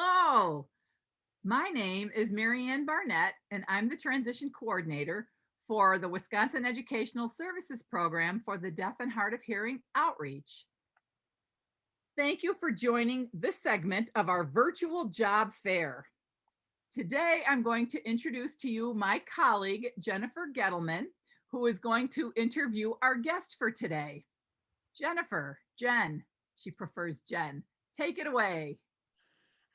Hello, my name is Marianne Barnett, and I'm the transition coordinator for the Wisconsin Educational Services Program for the Deaf and Hard of Hearing Outreach. Thank you for joining this segment of our virtual job fair. Today, I'm going to introduce to you my colleague, Jennifer Gettleman, who is going to interview our guest for today. Jennifer, Jen, she prefers Jen. Take it away.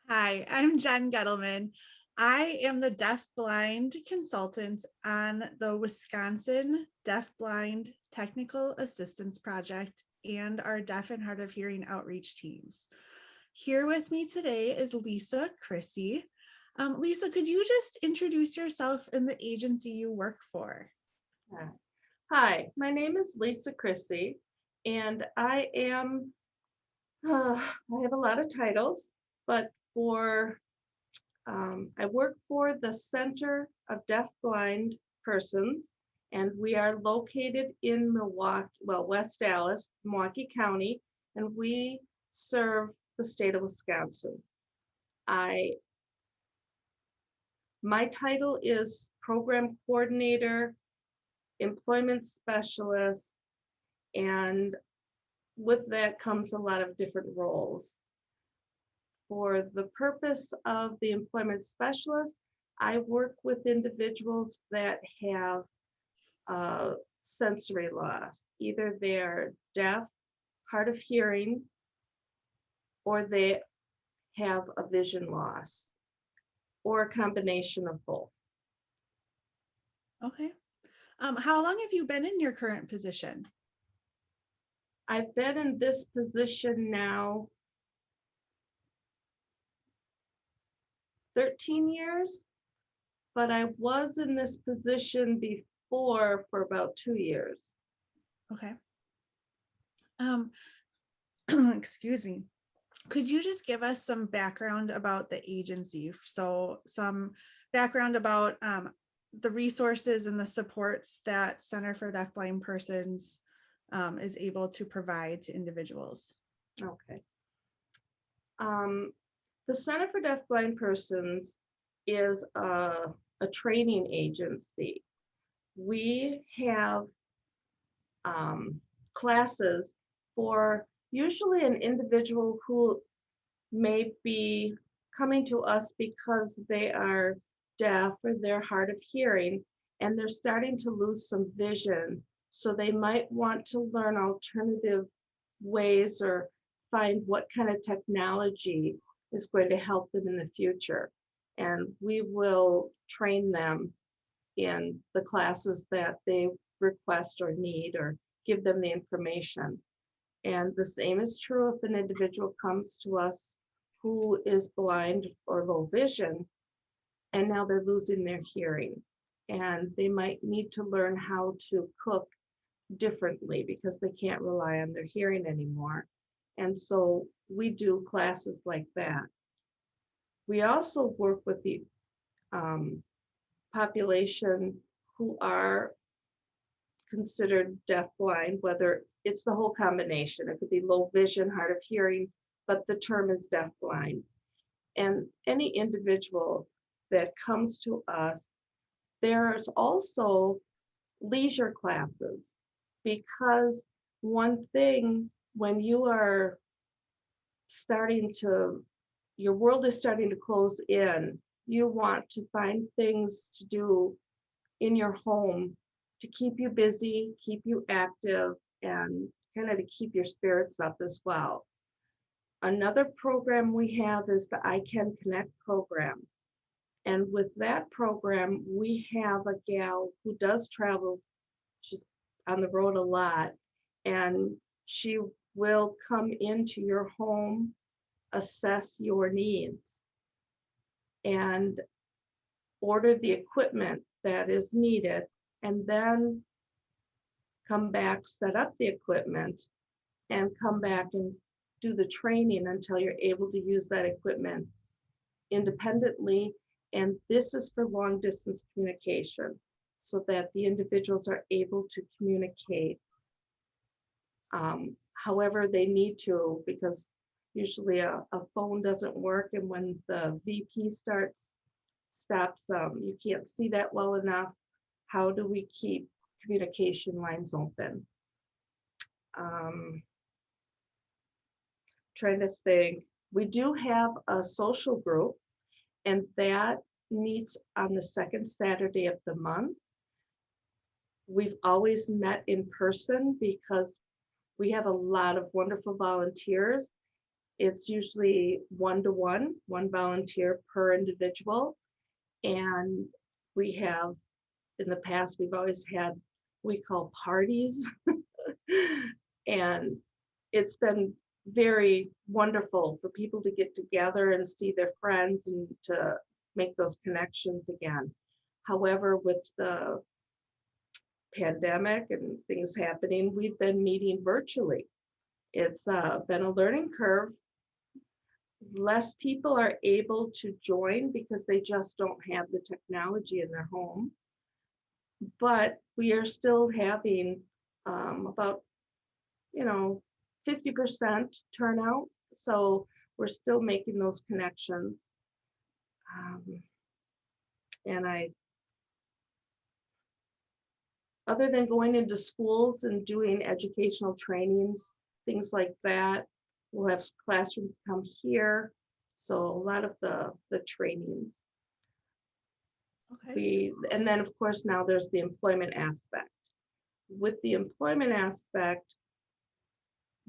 Hi, I'm Jen Gettleman. I am the deaf-blind consultant on the Wisconsin Deaf-Blind Technical Assistance Project and our deaf and hard of hearing outreach teams. Here with me today is Lisa Crissey. Lisa, could you just introduce yourself and the agency you work for? Hi, my name is Lisa Crissey, and I have a lot of titles, but I work for the Center of Deaf-Blind Persons, and we are located in Milwaukee, well, West Dallas, Milwaukee County, and we serve the state of Wisconsin. My title is Program Coordinator, Employment Specialist, and with that comes a lot of different roles. For the purpose of the employment specialist, I work with individuals that have sensory loss. Either they're deaf, hard of hearing, or they have a vision loss, or a combination of both. Okay. How long have you been in your current position? I've been in this position now 13 years, but I was in this position before for about 2 years. Okay. Excuse me. Could you just give us some background about the agency? So some background about the resources and the supports that Center for Deafblind Persons is able to provide to individuals. Okay. The Center for Deafblind Persons is a training agency. We have classes for usually an individual who may be coming to us because they are deaf or they're hard of hearing and they're starting to lose some vision. So they might want to learn alternative ways or find what kind of technology is going to help them in the future. And we will train them in the classes that they request or need or give them the information. And the same is true if an individual comes to us who is blind or low vision, and now they're losing their hearing. And they might need to learn how to cook differently because they can't rely on their hearing anymore. And so we do classes like that. We also work with the population who are considered deafblind, whether it's the whole combination. It could be low vision, hard of hearing, but the term is deafblind. And any individual that comes to us, there's also leisure classes, because one thing when you are your world is starting to close in, you want to find things to do in your home to keep you busy, keep you active, and kind of to keep your spirits up as well. Another program we have is the I Can Connect program. And with that program, we have a gal who does travel. She's on the road a lot, and she will come into your home, assess your needs, and order the equipment that is needed, and then come back, set up the equipment, and come back and do the training until you're able to use that equipment independently. And this is for long distance communication, so that the individuals are able to communicate however they need to, because Usually a phone doesn't work, and when the VP stops, you can't see that well enough. How do we keep communication lines open? Trying to think. We do have a social group, and that meets on the second Saturday of the month. We've always met in person because we have a lot of wonderful volunteers. It's usually one-to-one, one volunteer per individual. And we have, in the past, we've always had, we call parties. And it's been very wonderful for people to get together and see their friends and to make those connections again. However, with the pandemic and things happening, we've been meeting virtually. It's been a learning curve. Less people are able to join because they just don't have the technology in their home. But we are still having about, 50% turnout. So we're still making those connections. And other than going into schools and doing educational trainings, things like that, we'll have classrooms come here. So a lot of the trainings. Okay. And then of course now there's the employment aspect. With the employment aspect,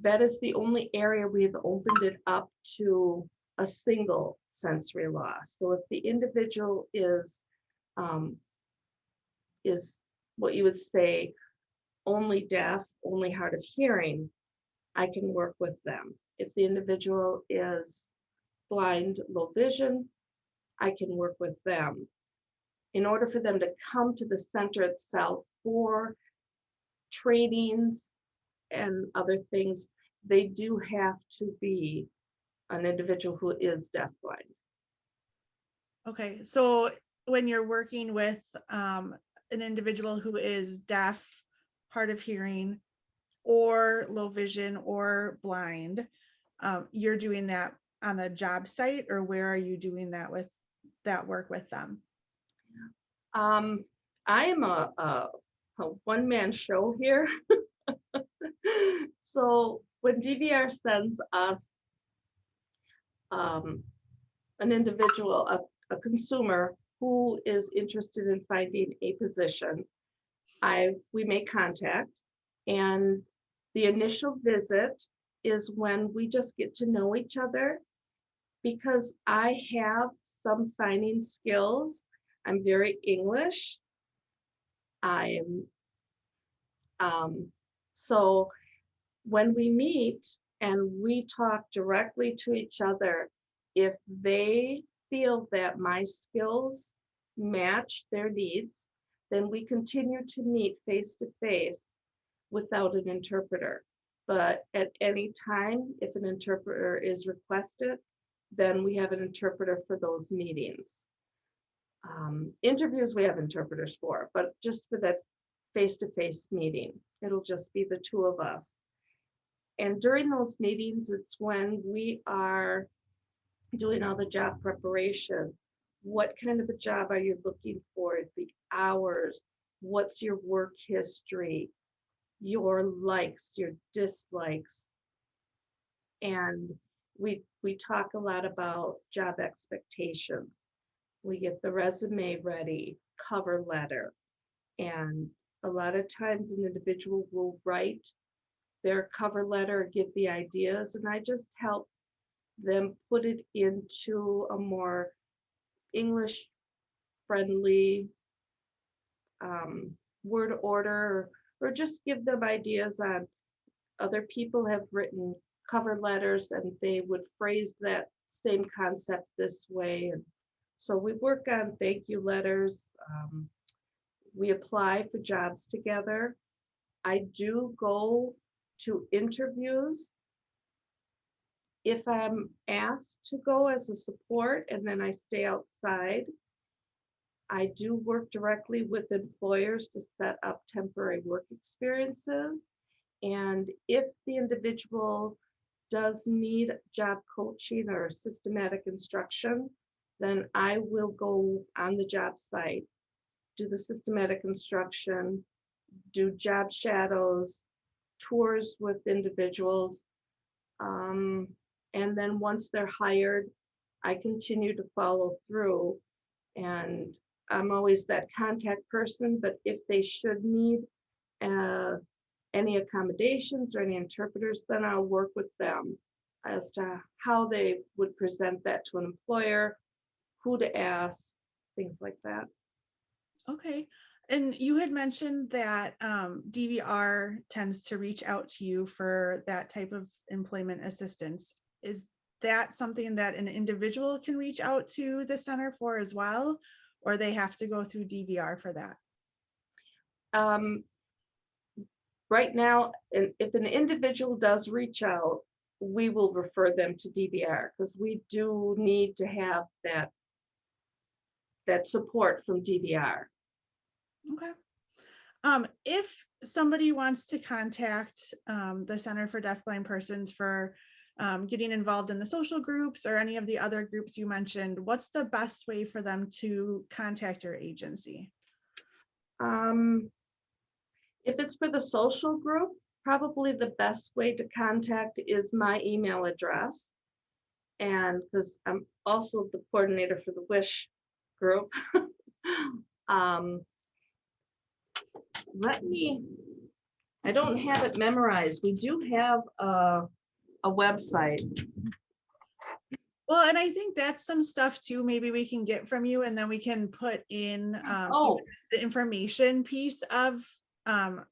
that is the only area we've opened it up to a single sensory loss. So if the individual is what you would say only deaf, only hard of hearing, I can work with them. If the individual is blind, low vision, I can work with them. In order for them to come to the center itself for trainings and other things, they do have to be an individual who is deafblind. Okay, so when you're working with an individual who is deaf, hard of hearing, or low vision or blind, you're doing that on the job site, or where are you doing that with that work with them? I am a one-man show here. So when DVR sends us an individual, a consumer who is interested in finding a position, we make contact, and the initial visit is when we just get to know each other, because I have some signing skills. I'm very English. So when we meet and we talk directly to each other, if they feel that my skills match their needs, then we continue to meet face to face without an interpreter. But at any time, if an interpreter is requested, then we have an interpreter for those meetings. Interviews we have interpreters for, but just for that face-to-face meeting, it'll just be the two of us. And during those meetings, it's when we are doing all the job preparation. What kind of a job are you looking for? The hours, what's your work history, your likes, your dislikes. And we talk a lot about job expectations. We get the resume ready, cover letter, and a lot of times an individual will write their cover letter, give the ideas, and I just help them put it into a more English friendly word order, or just give them ideas on other people have written cover letters and they would phrase that same concept this way. And so we work on thank you letters. We apply for jobs together. I do go to interviews if I'm asked to go as a support, and then I stay outside. I do work directly with employers to set up temporary work experiences. And if the individual does need job coaching or systematic instruction, then I will go on the job site, do the systematic instruction, do job shadows, tours with individuals. And then once they're hired, I continue to follow through, and I'm always that contact person, but if they should need any accommodations or any interpreters, then I'll work with them as to how they would present that to an employer, who to ask, things like that. Okay. And you had mentioned that DVR tends to reach out to you for that type of employment assistance. Is that something that an individual can reach out to the center for as well, or they have to go through DVR for that? Right now, if an individual does reach out, we will refer them to DVR because we do need to have that support from DVR. Okay. If somebody wants to contact the Center for Deafblind Persons for getting involved in the social groups or any of the other groups you mentioned, what's the best way for them to contact your agency? If it's for the social group, probably the best way to contact is my email address. And because I'm also the coordinator for the WISH group. I don't have it memorized. We do have a website. Well, and I think that's some stuff too, maybe we can get from you, and then we can put in the information piece of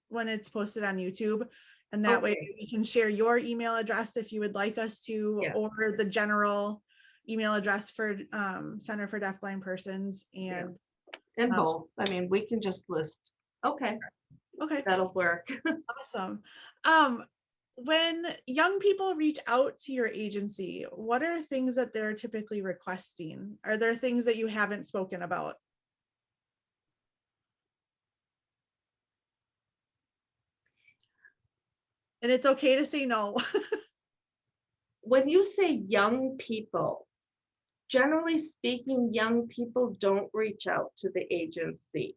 when it's posted on YouTube. And that way we can share your email address if you would like us to, or the general email address for Center for Deafblind Persons. And both. I mean, we can just list. Okay. That'll work. Awesome. When young people reach out to your agency, what are things that they're typically requesting? Are there things that you haven't spoken about? And it's okay to say no. When you say young people, generally speaking, young people don't reach out to the agency.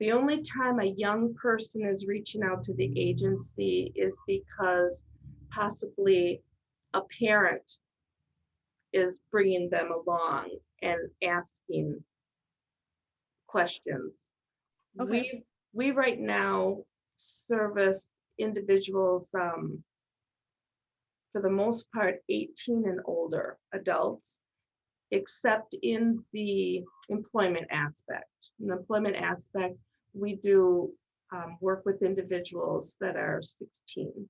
The only time a young person is reaching out to the agency is because possibly a parent is bringing them along and asking questions. Okay. We right now service individuals, for the most part, 18 and older adults, except in the employment aspect. In the employment aspect, we do work with individuals that are 16.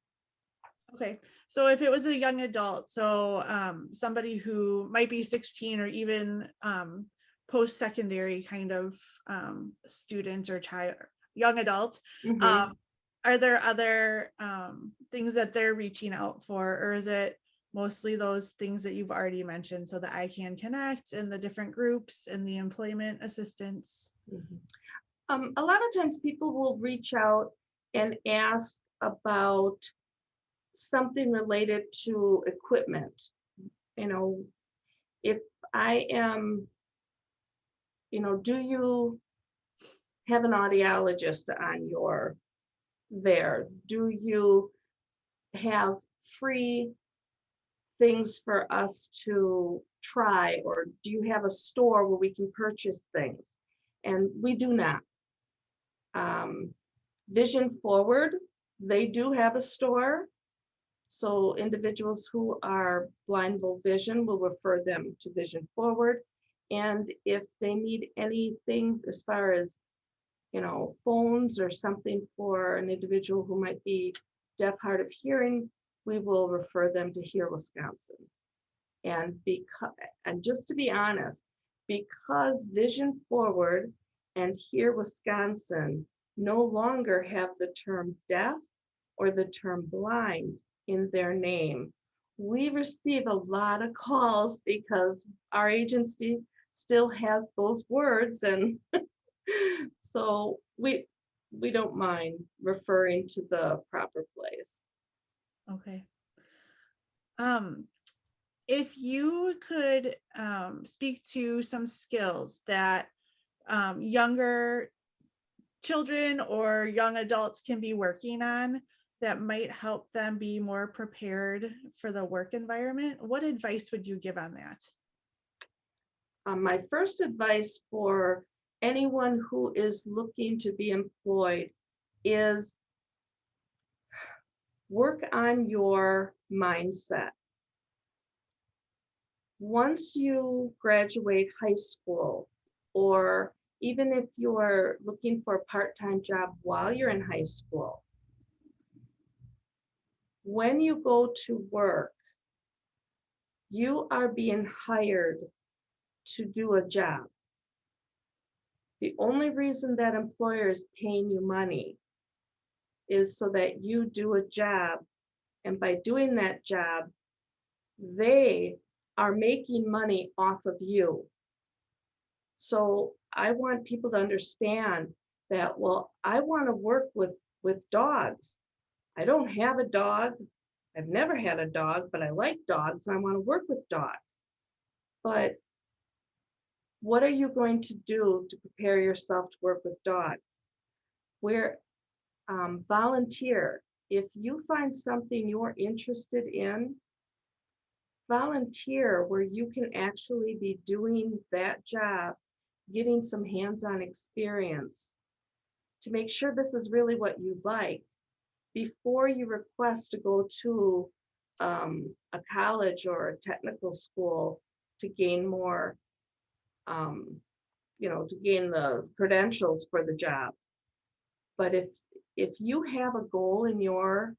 Okay, so if it was a young adult, so somebody who might be 16 or even post-secondary kind of student or child, young adult, are there other things that they're reaching out for, or is it mostly those things that you've already mentioned, so the I Can Connect and the different groups and the employment assistance? A lot of times people will reach out and ask about something related to equipment. You know, if I am, do you have an audiologist on your there? Do you have free things for us to try, or do you have a store where we can purchase things? And we do not. Vision Forward, they do have a store. So individuals who are blind, low vision, will refer them to Vision Forward. And if they need anything as far as, phones or something for an individual who might be deaf, hard of hearing, we will refer them to Hear Wisconsin. And just to be honest, because Vision Forward and Hear Wisconsin no longer have the term deaf or the term blind in their name, we receive a lot of calls because our agency still has those words, and so we don't mind referring to the proper place. Okay. If you could speak to some skills that younger children or young adults can be working on that might help them be more prepared for the work environment, what advice would you give on that? My first advice for anyone who is looking to be employed is work on your mindset. Once you graduate high school, or even if you're looking for a part-time job while you're in high school, when you go to work, you are being hired to do a job. The only reason that employer is paying you money is so that you do a job, and by doing that job, they are making money off of you. So I want people to understand that, well, I want to work with dogs. I don't have a dog. I've never had a dog, but I like dogs and I want to work with dogs. But what are you going to do to prepare yourself to work with dogs? Where volunteer. If you find something you're interested in, volunteer where you can actually be doing that job, getting some hands-on experience to make sure this is really what you like before you request to go to a college or a technical school to gain more, to gain the credentials for the job. But if you have a goal in your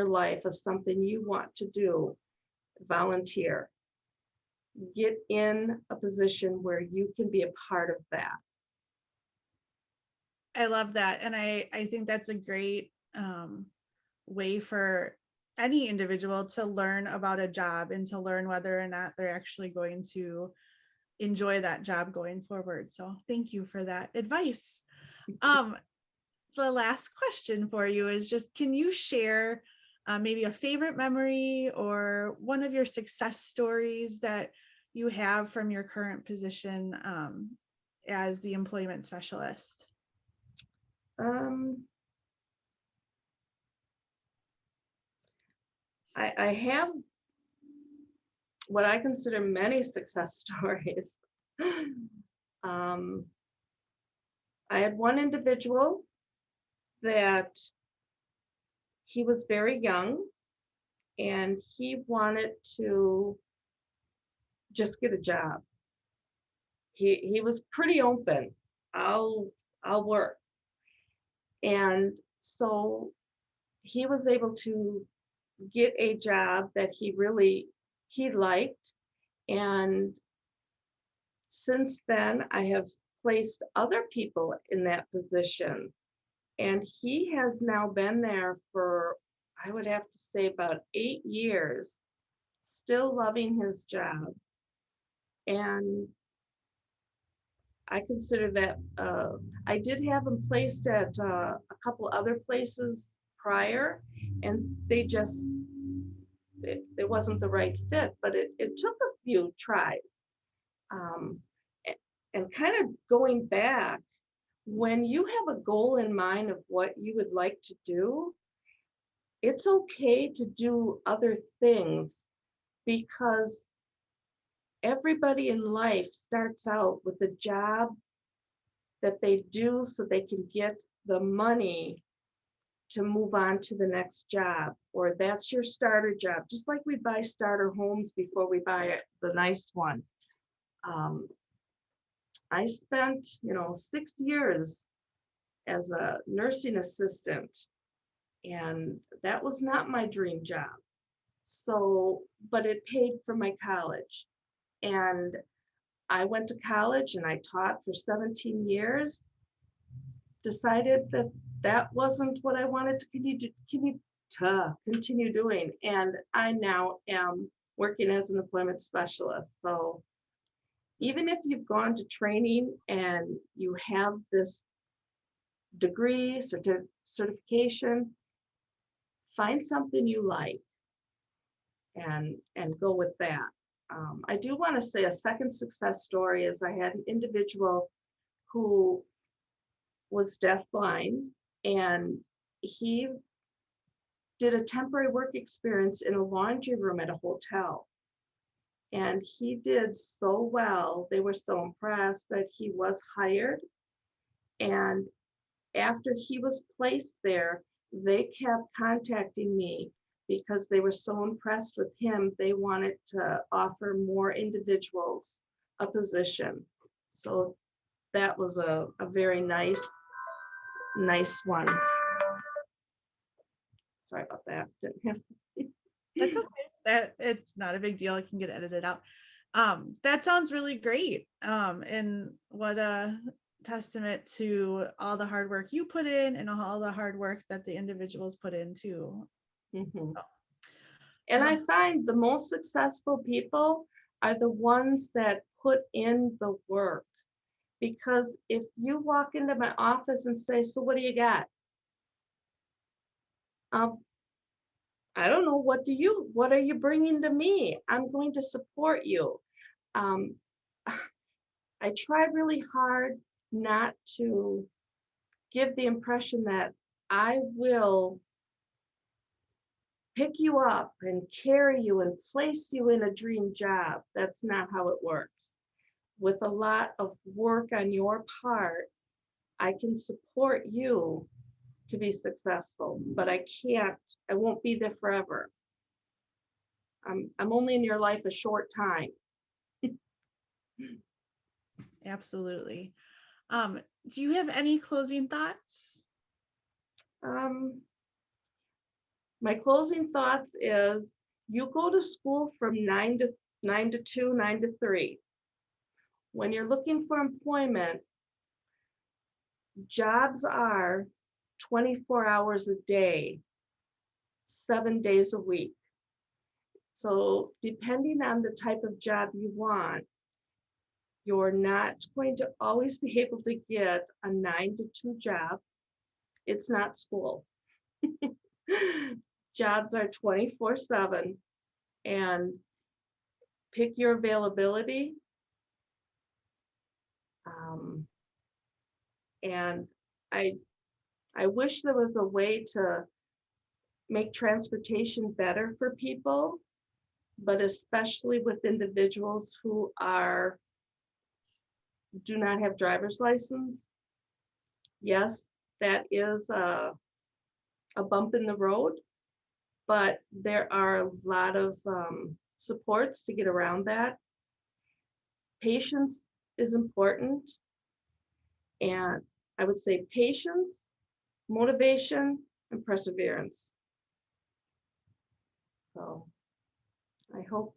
life of something you want to do, volunteer. Get in a position where you can be a part of that. I love that. And I think that's a great way for any individual to learn about a job and to learn whether or not they're actually going to enjoy that job going forward. So thank you for that advice. The last question for you is just, can you share maybe a favorite memory or one of your success stories that you have from your current position as the employment specialist? I have what I consider many success stories. I had one individual that he was very young and he wanted to just get a job. He was pretty open. I'll work. And so he was able to get a job that he liked. And since then, I have placed other people in that position. And he has now been there for, I would have to say, about 8 years, still loving his job. And I consider that, I did have him placed at a couple other places prior, and it wasn't the right fit, but it took a few tries. And kind of going back, when you have a goal in mind of what you would like to do, it's okay to do other things because everybody in life starts out with a job that they do so they can get the money to move on to the next job, or that's your starter job. Just like we buy starter homes before we buy the nice one. I spent, 6 years as a nursing assistant, and that was not my dream job. So, but it paid for my college. And I went to college and I taught for 17 years, decided that that wasn't what I wanted to continue doing. And I now am working as an employment specialist. So even if you've gone to training and you have this degree, certification, find something you like and go with that. I do want to say a second success story is I had an individual who was deafblind, and he did a temporary work experience in a laundry room at a hotel. And he did so well. They were so impressed that he was hired. And after he was placed there, they kept contacting me because they were so impressed with him. They wanted to offer more individuals a position. So that was a very nice one. Sorry about that. Didn't have That's okay. That it's not a big deal. It can get edited out. That sounds really great. And what a testament to all the hard work you put in and all the hard work that the individuals put in too. Mhm. And I find the most successful people are the ones that put in the work. Because if you walk into my office and say, so what do you got? I don't know, what are you bringing to me? I'm going to support you. I try really hard not to give the impression that I will pick you up and carry you and place you in a dream job. That's not how it works. With a lot of work on your part, I can support you to be successful, but I won't be there forever. I'm only in your life a short time. Absolutely. Do you have any closing thoughts? My closing thoughts is you go to school from 9 to 2, 9 to 3. When you're looking for employment, jobs are 24 hours a day, 7 days a week. So depending on the type of job you want, you're not going to always be able to get a 9 to 2 job. It's not school. Jobs are 24/7, and pick your availability. And I wish there was a way to make transportation better for people, but especially with individuals who do not have driver's license. Yes, that is a bump in the road, but there are a lot of supports to get around that. Patience is important, and I would say patience, motivation, and perseverance. So I hope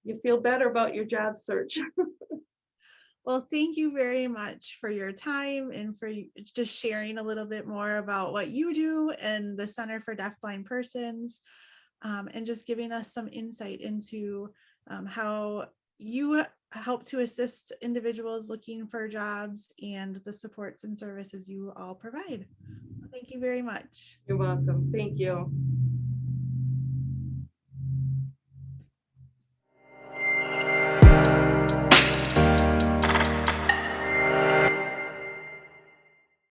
you feel better about your job search. Well, thank you very much for your time and for just sharing a little bit more about what you do and the Center for Deafblind Persons, and just giving us some insight into how you help to assist individuals looking for jobs and the supports and services you all provide. Thank you very much. You're welcome. Thank you.